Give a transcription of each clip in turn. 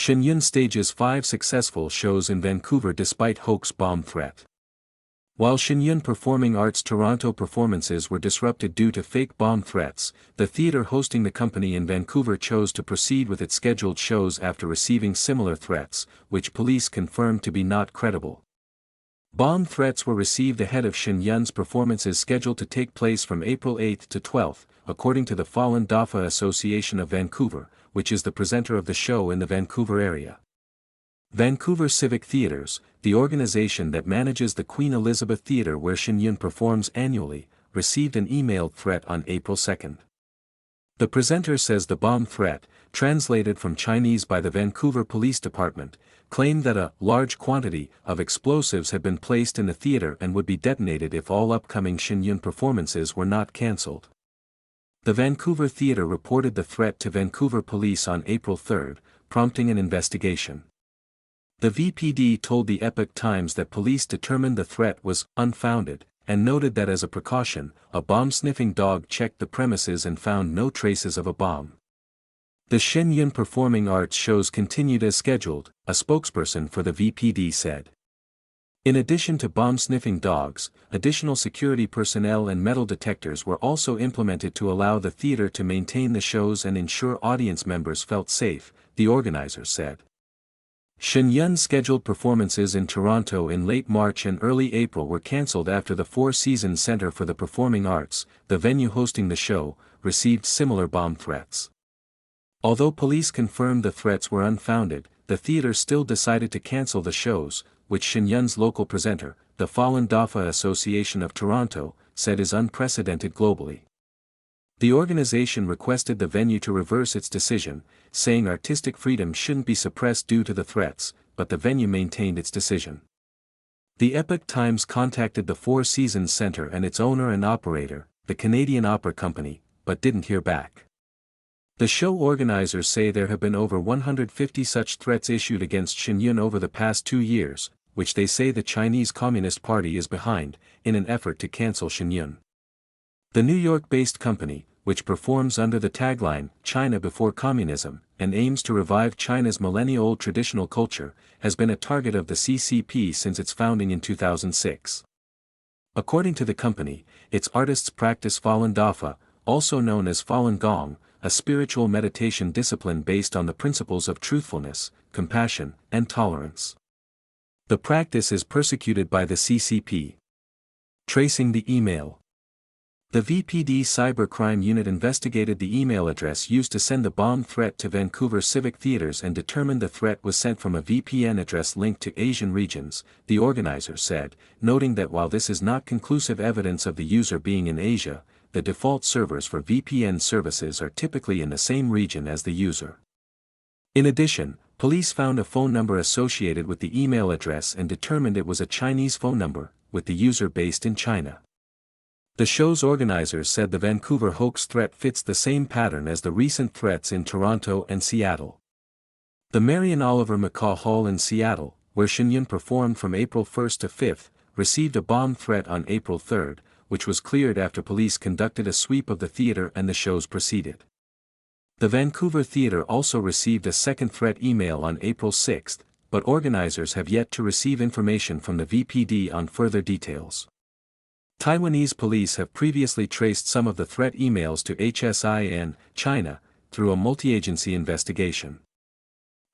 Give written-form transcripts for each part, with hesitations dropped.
Shen stages 5 successful shows in Vancouver despite hoax bomb threat. While Shen Performing Arts' Toronto performances were disrupted due to fake bomb threats, the theater hosting the company in Vancouver chose to proceed with its scheduled shows after receiving similar threats, which police confirmed to be not credible. Bomb threats were received ahead of Shen performances scheduled to take place from April 8 to 12, according to the Falun Dafa Association of Vancouver, which is the presenter of the show in the Vancouver area. Vancouver Civic Theatres, the organization that manages the Queen Elizabeth Theatre where Shen performs annually, received an emailed threat on April 2. The presenter says the bomb threat, translated from Chinese by the Vancouver Police Department, claimed that a large quantity of explosives had been placed in the theater and would be detonated if all upcoming Shen performances were not cancelled. The Vancouver Theatre reported the threat to Vancouver Police on April 3, prompting an investigation. The VPD told the Epoch Times that police determined the threat was unfounded, and noted that as a precaution, a bomb-sniffing dog checked the premises and found no traces of a bomb. The Shen Performing Arts shows continued as scheduled, a spokesperson for the VPD said. In addition to bomb-sniffing dogs, additional security personnel and metal detectors were also implemented to allow the theater to maintain the shows and ensure audience members felt safe, the organizers said. Shen scheduled performances in Toronto in late March and early April were cancelled after the Four Seasons Centre for the Performing Arts, the venue hosting the show, received similar bomb threats. Although police confirmed the threats were unfounded, the theatre still decided to cancel the shows, which Shen local presenter, the Falun Dafa Association of Toronto, said is unprecedented globally. The organization requested the venue to reverse its decision, saying artistic freedom shouldn't be suppressed due to the threats, but the venue maintained its decision. The Epoch Times contacted the Four Seasons Centre and its owner and operator, the Canadian Opera Company, but didn't hear back. The show organizers say there have been over 150 such threats issued against Shen over the past 2 years, which they say the Chinese Communist Party is behind, in an effort to cancel Shen. The New York-based company, which performs under the tagline, China Before Communism, and aims to revive China's millennia-old traditional culture, has been a target of the CCP since its founding in 2006. According to the company, its artists practice Falun Dafa, also known as Falun Gong, a spiritual meditation discipline based on the principles of truthfulness, compassion, and tolerance. The practice is persecuted by the CCP. Tracing the email. The VPD Cybercrime Unit investigated the email address used to send the bomb threat to Vancouver Civic Theatres and determined the threat was sent from a VPN address linked to Asian regions, the organizer said, noting that while this is not conclusive evidence of the user being in Asia, the default servers for VPN services are typically in the same region as the user. In addition, police found a phone number associated with the email address and determined it was a Chinese phone number, with the user based in China. The show's organizers said the Vancouver hoax threat fits the same pattern as the recent threats in Toronto and Seattle. The Marion Oliver McCaw Hall in Seattle, where Shen performed from April 1 to 5, received a bomb threat on April 3, which was cleared after police conducted a sweep of the theater and the shows proceeded. The Vancouver Theatre also received a second threat email on April 6, but organizers have yet to receive information from the VPD on further details. Taiwanese police have previously traced some of the threat emails to HSIN, China, through a multi-agency investigation.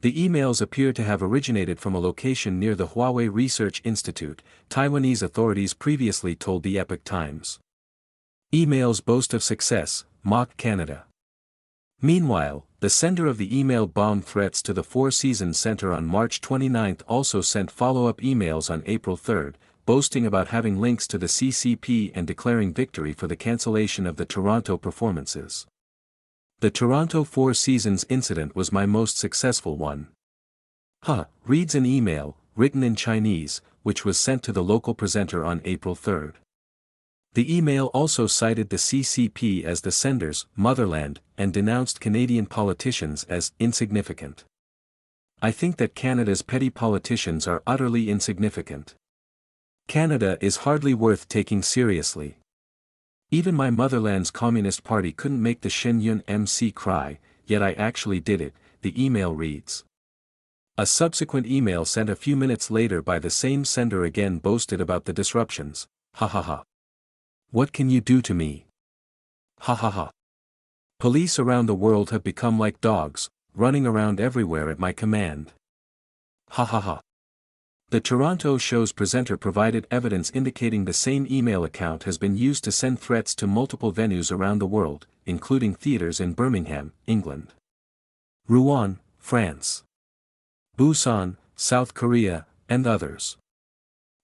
The emails appear to have originated from a location near the Huawei Research Institute, Taiwanese authorities previously told the Epoch Times. Emails boast of success, mock Canada. Meanwhile, the sender of the emailed bomb threats to the Four Seasons Centre on March 29 also sent follow-up emails on April 3, boasting about having links to the CCP and declaring victory for the cancellation of the Toronto performances. The Toronto Four Seasons incident was my most successful one. Reads an email, written in Chinese, which was sent to the local presenter on April 3. The email also cited the CCP as the sender's motherland and denounced Canadian politicians as insignificant. I think that Canada's petty politicians are utterly insignificant. Canada is hardly worth taking seriously. Even my motherland's Communist Party couldn't make the Shen MC cry, yet I actually did it, the email reads. A subsequent email sent a few minutes later by the same sender again boasted about the disruptions. Ha ha ha. What can you do to me? Ha ha ha. Police around the world have become like dogs, running around everywhere at my command. Ha ha ha. The Toronto show's presenter provided evidence indicating the same email account has been used to send threats to multiple venues around the world, including theaters in Birmingham, England, Rouen, France, Busan, South Korea, and others.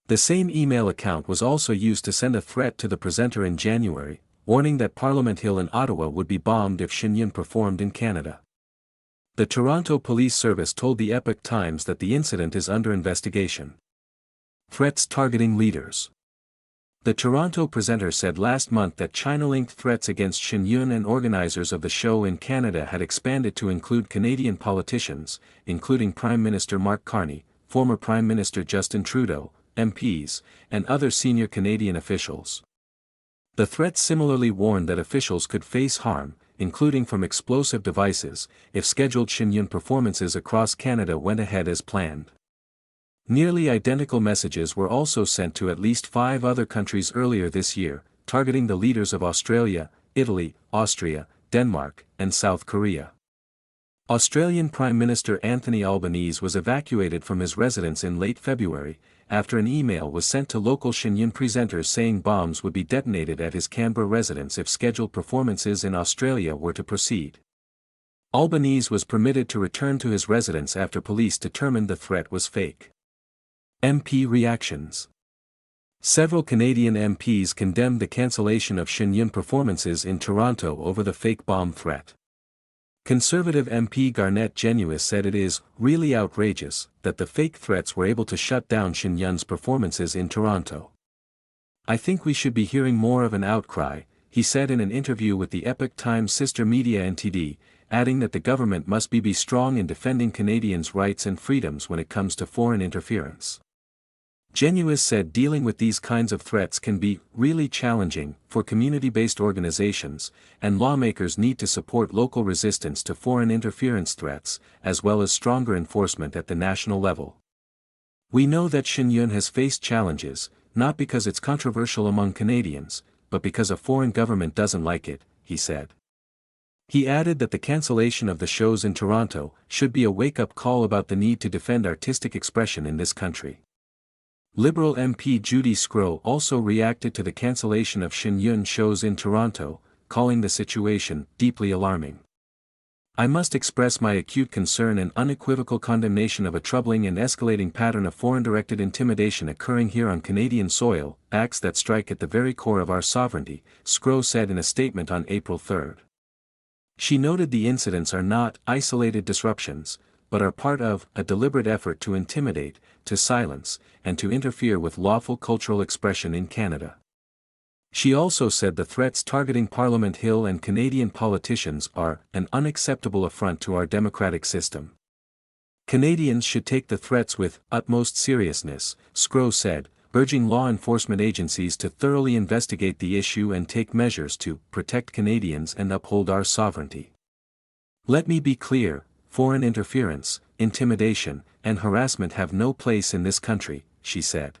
The same email account was also used to send a threat to the presenter in January, warning that Parliament Hill in Ottawa would be bombed if Shen performed in Canada. The Toronto Police Service told the Epoch Times that the incident is under investigation. Threats targeting leaders. The Toronto presenter said last month that China-linked threats against Shen and organizers of the show in Canada had expanded to include Canadian politicians, including Prime Minister Mark Carney, former Prime Minister Justin Trudeau, MPs, and other senior Canadian officials. The threats similarly warned that officials could face harm, including from explosive devices, if scheduled Shen performances across Canada went ahead as planned. Nearly identical messages were also sent to at least 5 other countries earlier this year, targeting the leaders of Australia, Italy, Austria, Denmark, and South Korea. Australian Prime Minister Anthony Albanese was evacuated from his residence in late February, after an email was sent to local Shen presenters saying bombs would be detonated at his Canberra residence if scheduled performances in Australia were to proceed. Albanese was permitted to return to his residence after police determined the threat was fake. MP reactions. Several Canadian MPs condemned the cancellation of Shen performances in Toronto over the fake bomb threat. Conservative MP Garnett Genuis said it is really outrageous that the fake threats were able to shut down Shen performances in Toronto. I think we should be hearing more of an outcry, he said in an interview with the Epoch Times sister media NTD, adding that the government must be strong in defending Canadians' rights and freedoms when it comes to foreign interference. Genuis said dealing with these kinds of threats can be really challenging for community-based organizations, and lawmakers need to support local resistance to foreign interference threats, as well as stronger enforcement at the national level. We know that Shen has faced challenges, not because it's controversial among Canadians, but because a foreign government doesn't like it, he said. He added that the cancellation of the shows in Toronto should be a wake-up call about the need to defend artistic expression in this country. Liberal MP Judy Sgro also reacted to the cancellation of Shen shows in Toronto, calling the situation deeply alarming. I must express my acute concern and unequivocal condemnation of a troubling and escalating pattern of foreign-directed intimidation occurring here on Canadian soil, acts that strike at the very core of our sovereignty, Sgro said in a statement on April 3. She noted the incidents are not isolated disruptions, but are part of a deliberate effort to intimidate, to silence, and to interfere with lawful cultural expression in Canada. She also said the threats targeting Parliament Hill and Canadian politicians are an unacceptable affront to our democratic system. Canadians should take the threats with utmost seriousness, Sgro said, urging law enforcement agencies to thoroughly investigate the issue and take measures to protect Canadians and uphold our sovereignty. Let me be clear, foreign interference, intimidation, and harassment have no place in this country, she said.